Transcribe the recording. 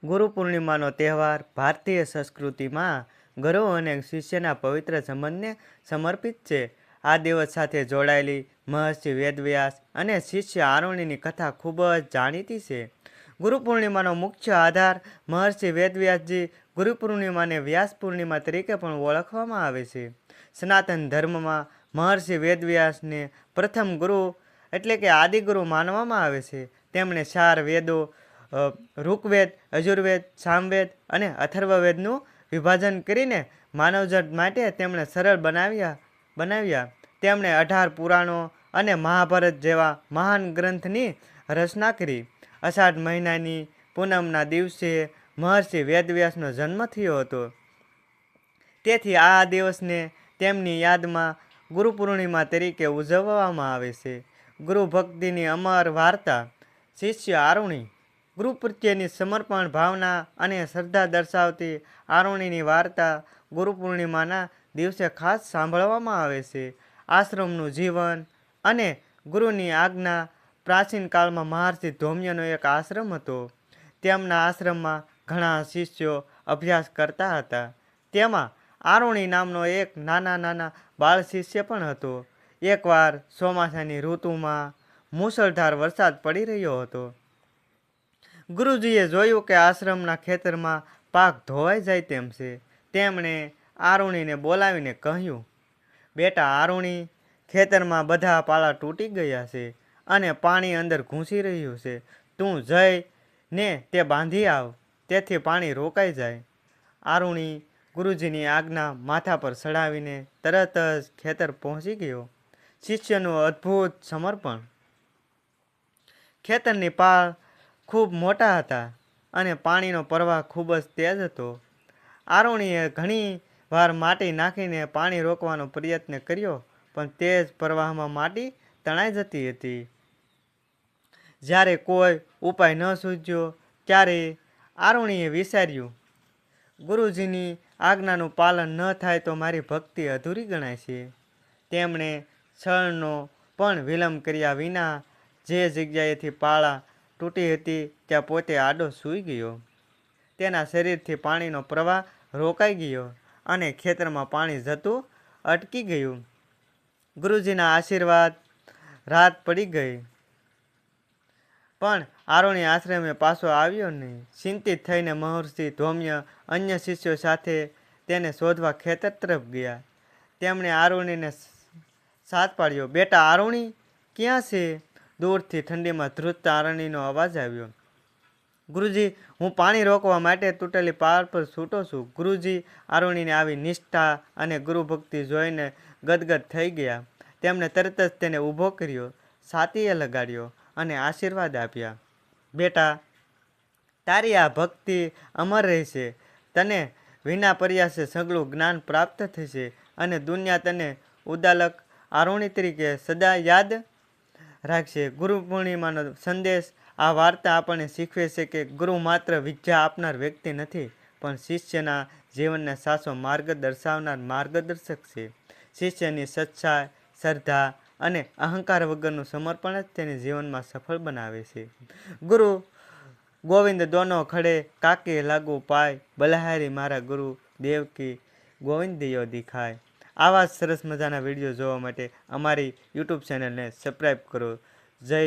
ગુરુ પૂર્ણિમાનો તહેવાર ભારતીય સંસ્કૃતિમાં ગુરુ અને શિષ્યના પવિત્ર સંબંધને સમર્પિત છે. આ દિવસ સાથે જોડાયેલી મહર્ષિ વેદવ્યાસ અને શિષ્ય આરુણિની કથા ખૂબ જ જાણીતી છે. ગુરુ પૂર્ણિમાનો મુખ્ય આધાર મહર્ષિ વેદવ્યાસજી ગુરુ પૂર્ણિમાને વ્યાસ પૂર્ણિમા તરીકે પણ ઓળખવામાં આવે છે. સનાતન ધર્મમાં મહર્ષિ વેદવ્યાસને પ્રથમ ગુરુ એટલે કે આદિગુરુ માનવામાં આવે છે. તેમણે 4 વેદો ઋગ્વેદ, અજુર્વેદ, સામવેદ અને અથર્વવેદનું વિભાજન કરીને માનવજાત માટે તેમણે સરળ બનાવ્યા. તેમણે 18 પુરાણો અને મહાભારત જેવા મહાન ગ્રંથની રચના કરી. અષાઢ મહિનાની પૂનમના દિવસે મહર્ષિ વેદવ્યાસનો જન્મ થયો હતો. તેથી આ દિવસને તેમની યાદમાં ગુરુ પૂર્ણિમા તરીકે ઉજવવામાં આવે છે. ગુરુ ભક્તિની અમર વાર્તા. શિષ્ય આરુણિ. ગુરુ પ્રત્યેની સમર્પણ ભાવના અને શ્રદ્ધા દર્શાવતી આરુણિની વાર્તા ગુરુ પૂર્ણિમાના દિવસે ખાસ સાંભળવામાં આવે છે. આશ્રમનું જીવન અને ગુરુની આજ્ઞા. પ્રાચીન કાળમાં મહર્ષિ ધૌમ્યનો એક આશ્રમ હતો. તેમના આશ્રમમાં ઘણા શિષ્યો અભ્યાસ કરતા હતા. તેમાં આરુણિ નામનો એક નાના બાળ શિષ્ય પણ હતો. એકવાર ચોમાસાની ઋતુમાં મુશળધાર વરસાદ પડી રહ્યો હતો. ગુરુજીએ જોયું કે આશ્રમના ખેતરમાં પાક ધોવાઈ જાય તેમ છે. તેમણે આરુણિને બોલાવીને કહ્યું, બેટા આરુણિ, ખેતરમાં બધા પાળા તૂટી ગયા છે અને પાણી અંદર ઘૂસી રહ્યું છે. તું જઈને તે બાંધી આવ, તેથી પાણી રોકાઈ જાય. આરુણિ ગુરુજીની આજ્ઞા માથા પર ચડાવીને તરત જ ખેતર પહોંચી ગયો. શિષ્યનું અદ્ભુત સમર્પણ. ખેતરની પાળ ખૂબ મોટા હતા અને પાણીનો પ્રવાહ ખૂબ જ તેજ હતો. આરુણિએ ઘણી વાર માટી નાખીને પાણી રોકવાનો પ્રયત્ન કર્યો, પણ તેજ પ્રવાહમાં માટી તણાઈ જતી હતી. જ્યારે કોઈ ઉપાય ન સૂઝ્યો ત્યારે આરુણિએ વિચાર્યું, ગુરુજીની આજ્ઞાનું પાલન ન થાય તો મારી ભક્તિ અધૂરી ગણાય છે. તેમણે ક્ષણનો પણ વિલંબ કર્યા વિના જે જગ્યાએથી પાળા તૂટી હતી ત્યાં પોતે આડો સૂઈ ગયો. તેના શરીરથી પાણીનો પ્રવાહ રોકાઈ ગયો અને ખેતરમાં પાણી જતું અટકી ગયું. ગુરુજીના આશીર્વાદ. રાત પડી ગઈ પણ આરુણિ આશ્રમે પાછો આવ્યો નહીં. ચિંતિત થઈને મહર્ષિ ધૌમ્ય અન્ય શિષ્યો સાથે તેને શોધવા ખેતર તરફ ગયા. તેમણે આરુણિને સાથ પાડ્યો. બેટા આરુણિ, ક્યાં છે? દૂરથી ઠંડીમાં ધ્રુજતા આરુણિનો અવાજ આવ્યો. ગુરુજી, હું પાણી રોકવા માટે તૂટેલી પાળ પર છૂટો છું. ગુરુજી આરુણિની આવી નિષ્ઠા અને ગુરુ ભક્તિ જોઈને ગદગદ થઈ ગયા. તેમણે તરત જ તેને ઊભો કર્યો, છાતીએ લગાડ્યો અને આશીર્વાદ આપ્યા. બેટા, તારી આ ભક્તિ અમર રહેશે. તને વિના પ્રયાસે સઘળું જ્ઞાન પ્રાપ્ત થશે અને દુનિયા તને ઉદાલક આરુણિ તરીકે સદા યાદ રાખશે. ગુરુ પૂર્ણિમાનો સંદેશ. આ વાર્તા આપણને શીખવે છે કે ગુરુ માત્ર વિદ્યા આપનાર વ્યક્તિ નથી, પણ શિષ્યના જીવનને સાચો માર્ગ દર્શાવનાર માર્ગદર્શક છે. શિષ્યની સચ્ચાઈ, શ્રદ્ધા અને અહંકાર વગરનું સમર્પણ જ તેને જીવનમાં સફળ બનાવે છે. ગુરુ ગોવિંદ દોનો ખડે કાકે લાગુ પાય, બલિહારી મારા ગુરુ દેવકી ગોવિંદ દિયો દિખાય. આવા જ સરસ મજાના વિડીયો જોવા માટે અમારી યુટ્યુબ ચેનલને સબસ્ક્રાઈબ કરો.